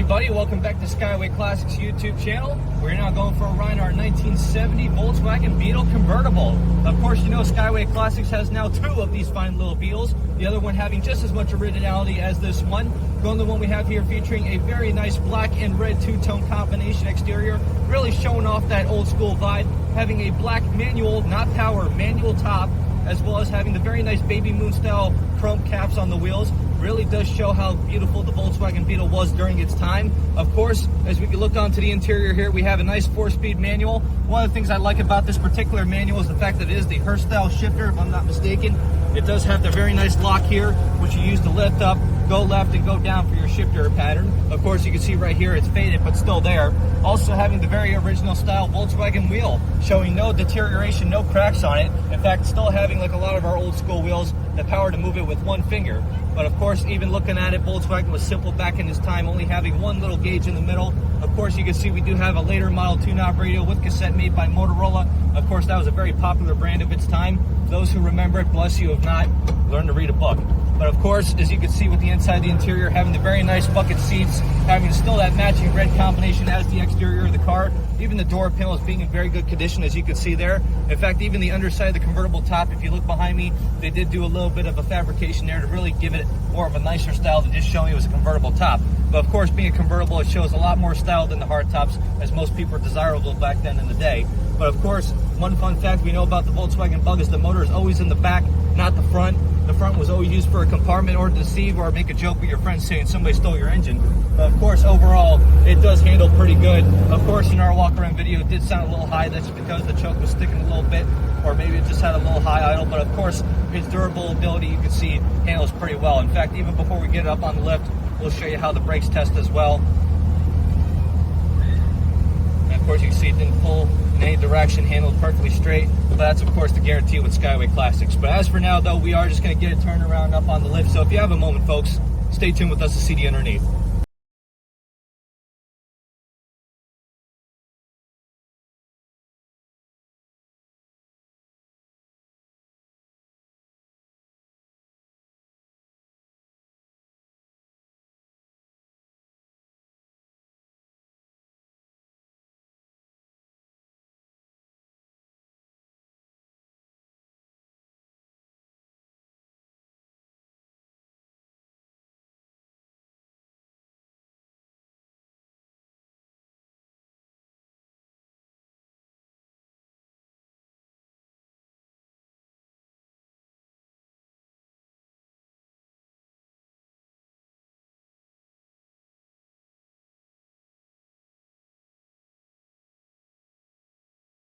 everybody, welcome back to Skyway Classics YouTube channel. We're now going for a ride in our 1970 Volkswagen Beetle convertible. Of course, you know Skyway Classics has now two of these fine little Beetles, the other one having just as much originality as this one. Going to the one we have here featuring a very nice black and red two-tone combination exterior, really showing off that old school vibe, having a black manual, not power, manual top, as well as having the very nice baby moon style chrome caps on the wheels. Really does show how beautiful the Volkswagen Beetle was during its time. Of course, as we can look onto the interior here, we have a nice 4-speed manual. One of the things I like about this particular manual is the fact that it is the Hurst style shifter, if I'm not mistaken. It does have the very nice lock here, which you use to lift up, go left, and go down for your shifter pattern. Of course, you can see right here it's faded, but still there. Also having the very original style Volkswagen wheel, showing no deterioration, no cracks on it. In fact, still having, like a lot of our old school wheels, the power to move it with one finger. But of course, even looking at it, Volkswagen was simple back in its time, only having one little gauge in the middle. Of course, you can see we do have a later model tune-up radio with cassette made by Motorola. Of course, that was a very popular brand of its time. Those who remember it, bless you. If not, learn to read a book. But of course, as you can see with the inside, the interior, having the very nice bucket seats, having still that matching red combination as the exterior of the car. Even the door panels being in very good condition, as you can see there. In fact, even the underside of the convertible top, if you look behind me, they did do a little bit of a fabrication there to really give it more of a nicer style than just showing it was a convertible top. But of course, being a convertible, it shows a lot more style than the hard tops, as most people were desirable back then in the day. But of course, one fun fact we know about the Volkswagen Bug is the motor is always in the back, not the front. The front was always used for a compartment or to deceive or make a joke with your friends saying somebody stole your engine. But of course, overall, it does handle pretty good. Of course, in our walk-around video, it did sound a little high. That's because the choke was sticking a little bit, or maybe it just had a little high idle. But of course, its durable ability, you can see, handles pretty well. In fact, even before we get it up on the lift, we'll show you how the brakes test as well. And of course, you can see it didn't pull in any direction, handled perfectly straight. But that's of course the guarantee with Skyway Classics. But as for now though, we are just going to get it turned around up on the lift. So if you have a moment, folks, stay tuned with us to see the underneath.